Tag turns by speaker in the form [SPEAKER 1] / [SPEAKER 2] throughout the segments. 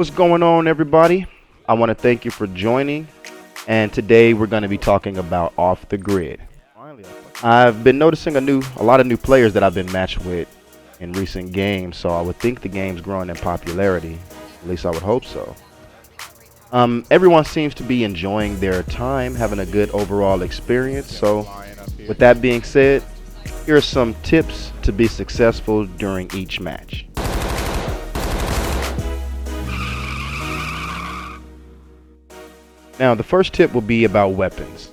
[SPEAKER 1] What's going on, everybody? I want to thank you for joining, and today we're going to be talking about off the grid. I've been noticing a lot of new players that I've been matched with in recent games, so I would think the game's growing in popularity. At least I would hope so. Everyone seems to be enjoying their time, having a good overall experience. So, with that being said, here are some tips to be successful during each match. Now, the first tip will be about weapons.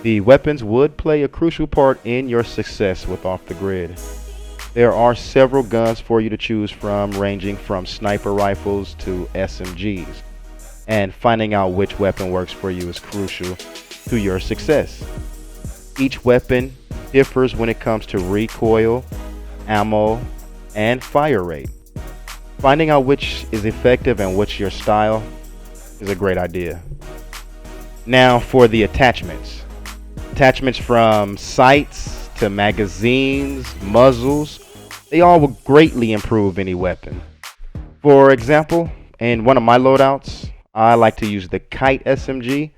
[SPEAKER 1] The weapons would play a crucial part in your success with off the grid. There are several guns for you to choose from, ranging from sniper rifles to SMGs. And finding out which weapon works for you is crucial to your success. Each weapon differs when it comes to recoil, ammo, and fire rate. Finding out which is effective and what's your style is a great idea. Now for the attachments. Attachments from sights to magazines, muzzles, they all will greatly improve any weapon. For example, in one of my loadouts, I like to use the Kite SMG,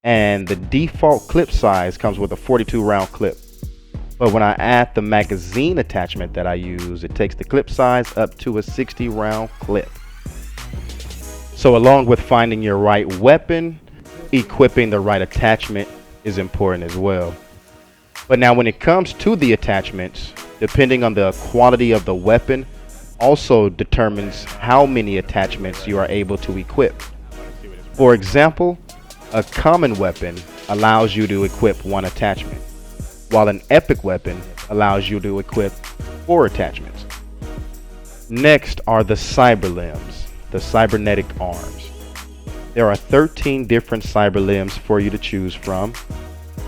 [SPEAKER 1] and the default clip size comes with a 42 round clip. But when I add the magazine attachment that I use, it takes the clip size up to a 60 round clip. So along with finding your right weapon, equipping the right attachment is important as well. But now when it comes to the attachments, depending on the quality of the weapon also determines how many attachments you are able to equip. For example, a common weapon allows you to equip one attachment, while an epic weapon allows you to equip 4 attachments. Next are the cyber limbs, the cybernetic arms. There are 13 different cyber limbs for you to choose from.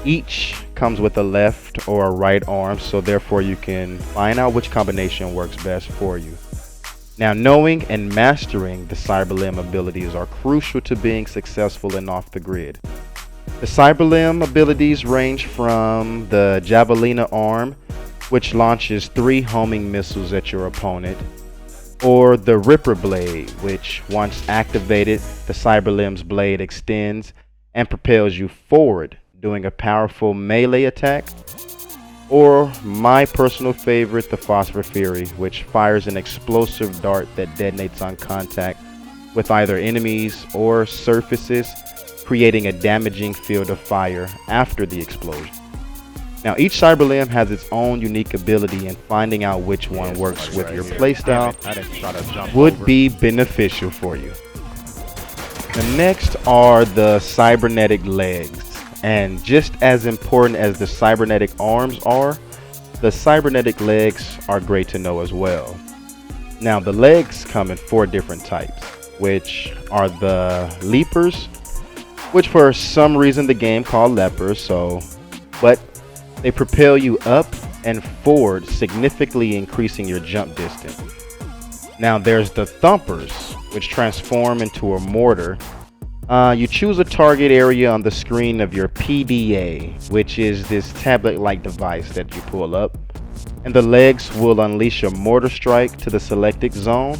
[SPEAKER 1] Each comes with a left or a right arm, so therefore you can find out which combination works best for you. Now, knowing and mastering the cyber limb abilities are crucial to being successful in off the grid. The cyber limb abilities range from the Javelina arm, which launches 3 homing missiles at your opponent, or the Ripper blade, which once activated, the cyber limb's blade extends and propels you forward, doing a powerful melee attack. Or my personal favorite, the Phosphor Fury, which fires an explosive dart that detonates on contact with either enemies or surfaces, creating a damaging field of fire after the explosion. Now, each cyber limb has its own unique ability, and finding out which one works with your playstyle would be beneficial for you. The next are the cybernetic legs. And just as important as the cybernetic arms are, the cybernetic legs are great to know as well. Now, the legs come in 4 different types, which are the leapers, which for some reason the game called lepers, but they propel you up and forward, significantly increasing your jump distance. Now there's the thumpers, which transform into a mortar. You choose a target area on the screen of your PDA, which is this tablet-like device that you pull up, and the legs will unleash a mortar strike to the selected zone.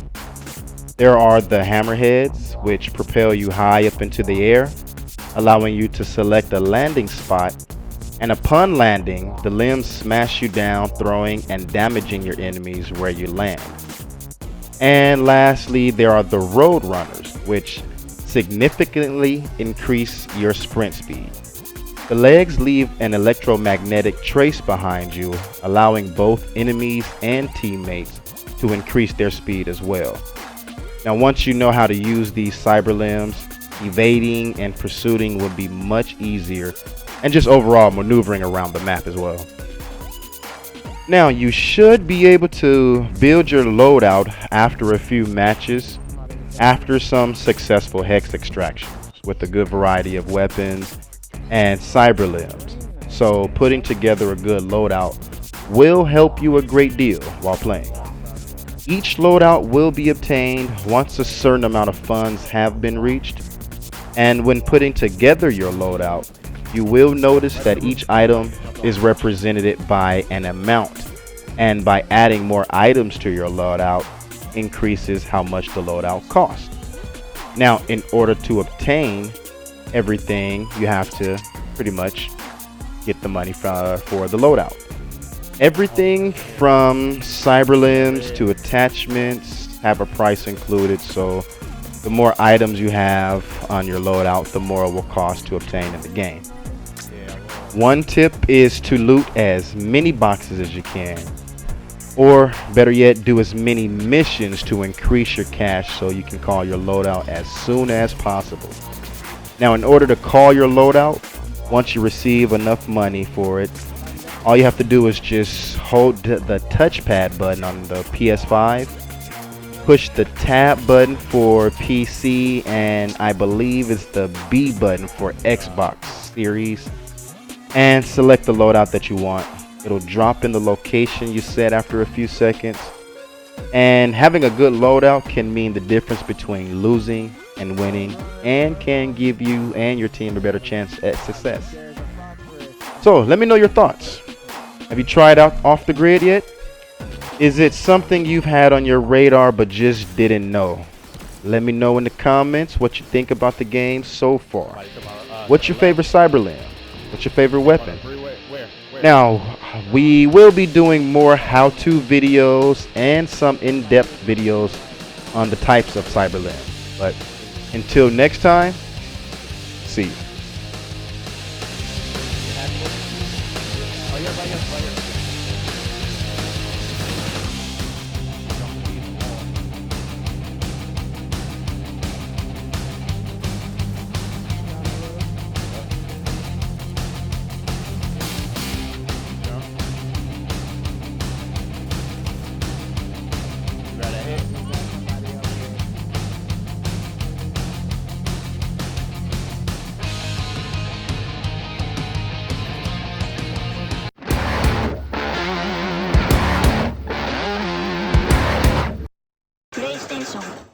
[SPEAKER 1] There are the hammerheads, which propel you high up into the air, allowing you to select a landing spot, and upon landing, the limbs smash you down, throwing and damaging your enemies where you land. And lastly, there are the road runners, which significantly increase your sprint speed. The legs leave an electromagnetic trace behind you, allowing both enemies and teammates to increase their speed as well. Now, once you know how to use these cyber limbs, evading and pursuing will be much easier, and just overall maneuvering around the map as well. Now, you should be able to build your loadout after a few matches, after some successful hex extractions with a good variety of weapons and cyber limbs. So putting together a good loadout will help you a great deal while playing. Each loadout will be obtained once a certain amount of funds have been reached, and when putting together your loadout, you will notice that each item is represented by an amount, and by adding more items to your loadout increases how much the loadout costs. Now, in order to obtain everything, you have to pretty much get the money for the loadout. Everything from cyber limbs to attachments have a price included, so the more items you have on your loadout, the more it will cost to obtain in the game. One tip is to loot as many boxes as you can, or better yet, do as many missions to increase your cash so you can call your loadout as soon as possible. Now, in order to call your loadout, once you receive enough money for it, all you have to do is just hold the touchpad button on the PS5, push the tab button for PC, and I believe it's the B button for Xbox Series, and select the loadout that you want. It'll drop in the location you set after a few seconds. And having a good loadout can mean the difference between losing and winning, and can give you and your team a better chance at success. So let me know your thoughts. Have you tried out Off the Grid yet? Is it something you've had on your radar but just didn't know? Let me know in the comments what you think about the game so far. What's your favorite cyber limb? What's your favorite weapon? Now, we will be doing more how-to videos and some in-depth videos on the types of cyber limbs. But until next time, see you.
[SPEAKER 2] PlayStation